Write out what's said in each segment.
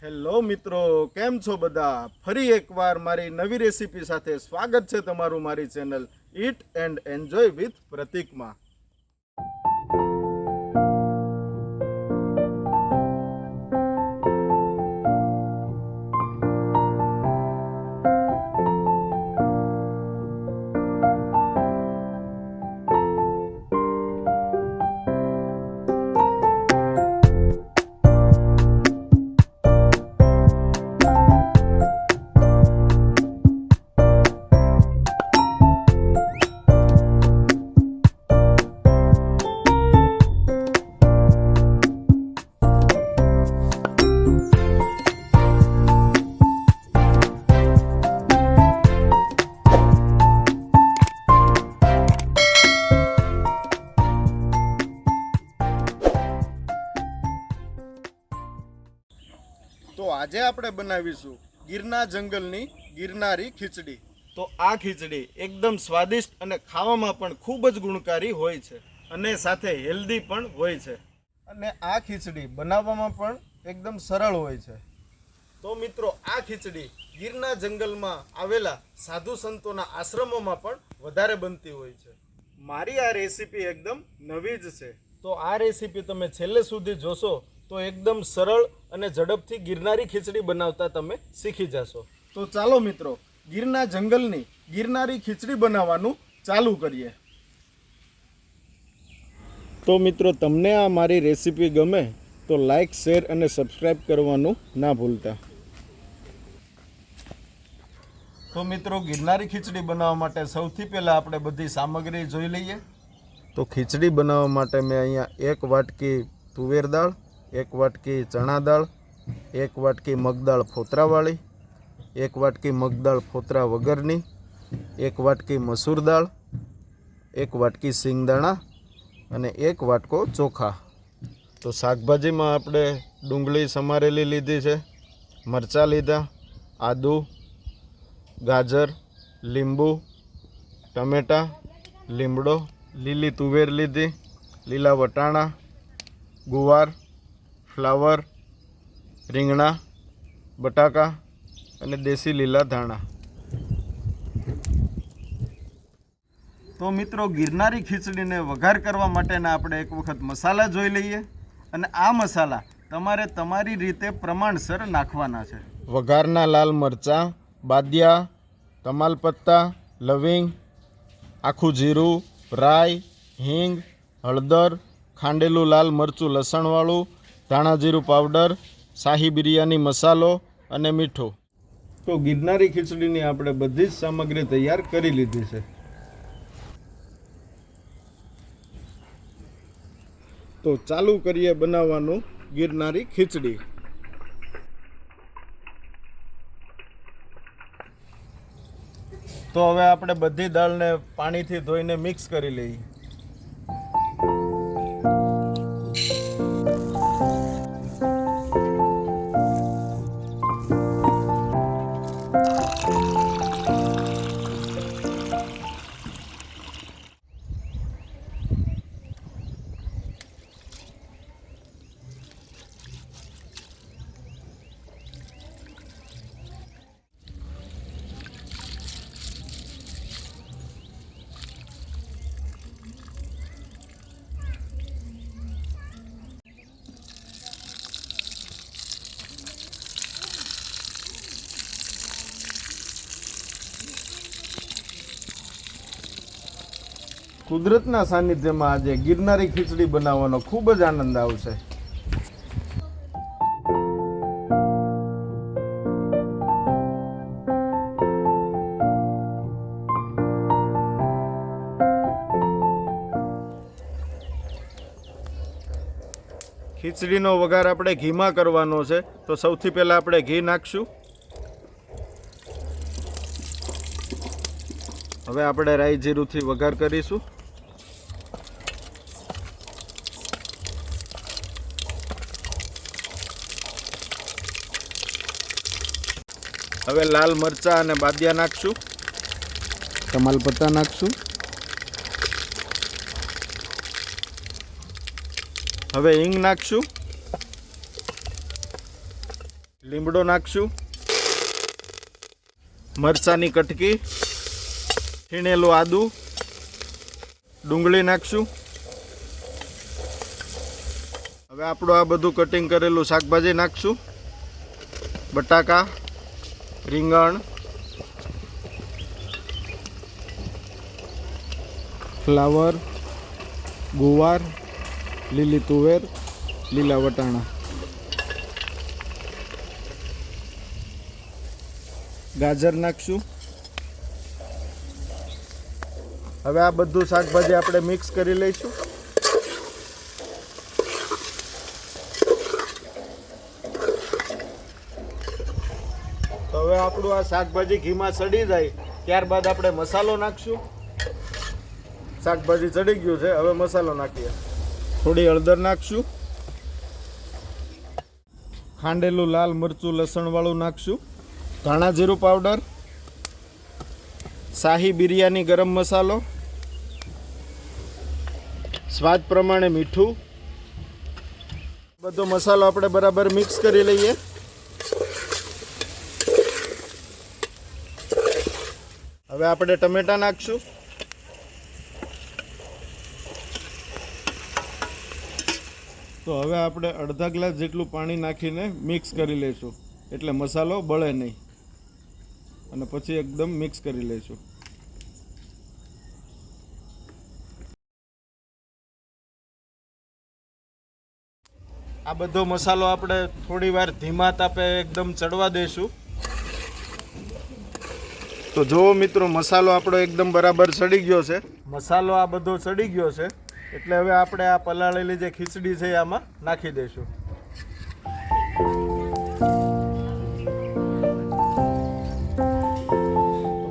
Hello મિત્રો, કેમ છો બધા? ફરી એકવાર મારી નવી રેસીપી સાથે સ્વાગત છે તમારું મારી channel eat and enjoy with પ્રતિકમાં. તો આજે આપણે બનાવીશું ગીરના જંગલની ગિરનારી ખીચડી. તો આ ખીચડી એકદમ સ્વાદિષ્ટ અને ખાવામાં પણ ખૂબ જ ગુણકારી હોય છે અને સાથે હેલ્ધી પણ હોય છે. અને આ ખીચડી બનાવવામાં પણ એકદમ સરળ હોય છે. તો મિત્રો, આ ખીચડી ગીરના જંગલમાં આવેલા સાધુ સંતોના આશ્રમોમાં પણ વધારે બનતી હોય છે. મારી આ રેસીપી એકદમ નવી જ છે, તો આ રેસીપી તમે છેલ્લે સુધી જોશો તો એકદમ સરળ અને ઝડપથી ગિરનારી ખીચડી બનાવતા તમે શીખી જશો. તો ચાલો મિત્રો, ગીરના જંગલની ગિરનારી ખીચડી બનાવવાનું ચાલુ કરીએ. તો મિત્રો, તમને આ મારી રેસીપી ગમે તો લાઈક, શેર અને સબસ્ક્રાઈબ કરવાનું ના ભૂલતા. તો મિત્રો, ગિરનારી ખીચડી બનાવવા માટે સૌથી પહેલાં આપણે બધી સામગ્રી જોઈ લઈએ. તો ખીચડી બનાવવા માટે મેં અહીંયા 1 વાટકી તુવેર દાળ, 1 વાટકી ચણા દાળ, 1 વાટકી મગદાળ ફોતરાવાળી, 1 વાટકી મગદાળ ફોતરા વગરની, 1 વાટકી મસૂર દાળ, 1 વાટકી સિંગદાણા અને 1 વાટકો ચોખા. તો શાકભાજીમાં આપણે ડુંગળી સમારેલી લીધી છે, મરચાં લીધા, આદુ, ગાજર, લીંબુ, ટમેટાં, લીમડો, લીલી તુવેર લીધી, લીલા વટાણા, ગુવાર, ફ્લાવર, રીંગણા, બટાકા અને દેશી લીલા ધાણા. તો મિત્રો, ગિરનારી ખીચડીને વઘાર કરવા માટેના આપણે એક વખત મસાલા જોઈ લઈએ. અને આ મસાલા તમારે તમારી રીતે પ્રમાણસર નાખવાના છે. વઘારના લાલ મરચાં, બાદિયા, તમાલપત્તા, લવિંગ, આખું જીરું, રાઈ, હિંગ, હળદર, ખાંડેલું લાલ મરચું લસણવાળું, ધાણા જીરું પાવડર, શાહી બિરયાની મસાલો અને મીઠું. તો ગિરનારી ખીચડીની આપણે બધી જ સામગ્રી તૈયાર કરી લીધી છે. તો ચાલુ કરીએ બનાવવાનું ગિરનારી ખીચડી. તો હવે આપણે બધી દાળને પાણીથી ધોઈને મિક્સ કરી લઈએ. કુદરતના સાનિધ્યમાં આજે ગિરનારી ખીચડી બનાવવાનો ખૂબ જ આનંદ આવશે. ખીચડીનો વઘાર આપણે ઘીમાં કરવાનો છે, તો સૌથી પહેલાં આપણે ઘી નાખશું. હવે આપણે રાઈ જીરુંથી વઘાર કરીશું. હવે લાલ મરચાં અને બાદિયા નાખશું, તમાલપત્તા નાખશું. હવે હિંગ નાખશું, લીમડો નાખશું, મરચાની કટકી, છીણેલું આદું, ડુંગળી નાખશું. હવે આપણું આ બધું કટિંગ કરેલું શાકભાજી નાખશું. બટાકા, રીંગણ, ફ્લાવર, ગુવાર, લીલી તુવેર, લીલા વટાણા, ગાજર નાખશું. હવે આ બધું શાકભાજી આપણે મિક્સ કરી લઈશું. તો હવે આપણું આ શાકભાજી ઘીમાં સડી જાય ત્યારબાદ આપણે મસાલો નાખશું. શાકભાજી ચડી ગયું છે, હવે મસાલો નાખીએ. થોડી હળદર નાખશું, ખાંડેલું લાલ મરચું લસણવાળું નાખશું, ધાણા જીરું પાવડર, શાહી બિરયાની ગરમ મસાલો, સ્વાદ પ્રમાણે મીઠું. બધો મસાલો આપણે બરાબર મિક્સ કરી લઈએ. હવે આપણે ટમેટા નાખશું. તો હવે આપણે અડધા ગ્લાસ જેટલું પાણી નાખીને મિક્સ કરી લઈશું, એટલે મસાલો બળે નહીં. અને પછી એકદમ મિક્સ કરી લઈશું. આ બધો મસાલો આપણે થોડી વાર ધીમા તાપે એકદમ ચડવા દઈશું. તો જુઓ મિત્રો, મસાલો આપણો એકદમ બરાબર ચડી ગયો છે. મસાલો આ બધો ચડી ગયો છે, એટલે હવે આપણે આ પલાળેલી જે ખીચડી છે આમાં નાખી દઈશું.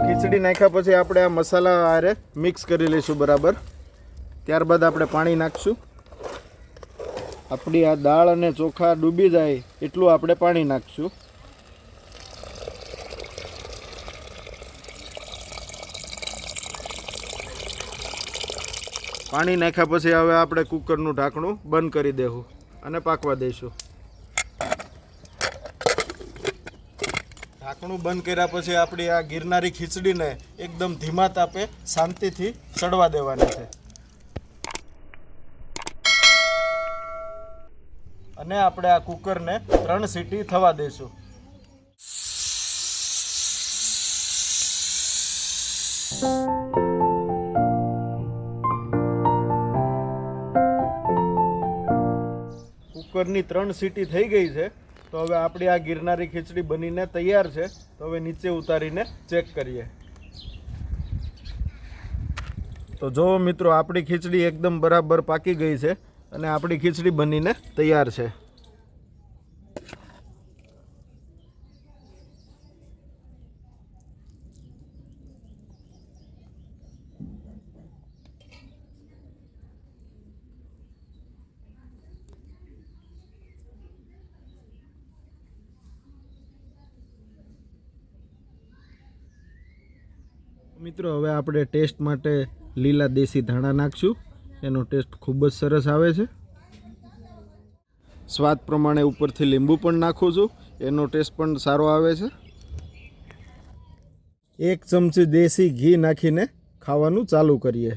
ખીચડી નાખ્યા પછી આપણે આ મસાલા આરે મિક્સ કરી લઈશું બરાબર. ત્યારબાદ આપણે પાણી નાખશું. આપણી આ દાળ અને ચોખા ડૂબી જાય એટલું આપણે પાણી નાખશું. પાણી નાખ્યા પછી હવે આપણે કુકરનું ઢાંકણું બંધ કરી દેવું અને પાકવા દઈશું. ઢાંકણું બંધ કર્યા પછી આપણી આ ગિરનારી ખીચડીને એકદમ ધીમા તાપે શાંતિથી ચડવા દેવાની છે. અને આપણે આ કુકરને 3 સીટી થવા દઈશું. કુકરની 3 સીટી થઈ ગઈ છે. તો હવે આપણી આ ગિરનારી ખીચડી બનીને તૈયાર છે. તો હવે નીચે ઉતારીને ચેક કરીએ. તો જો મિત્રો, આપણી ખીચડી એકદમ બરાબર પાકી ગઈ છે અને આપણી ખીચડી બનીને તૈયાર છે. મિત્રો, હવે આપણે ટેસ્ટ માટે લીલા દેશી ધાણા નાખશું. એનો ટેસ્ટ ખૂબ જ સરસ આવે છે. સ્વાદ પ્રમાણે ઉપરથી લીંબુ પણ નાખું છું, એનો ટેસ્ટ પણ સારો આવે છે. 1 ચમચી દેશી ઘી નાખીને ખાવાનું ચાલુ કરીએ.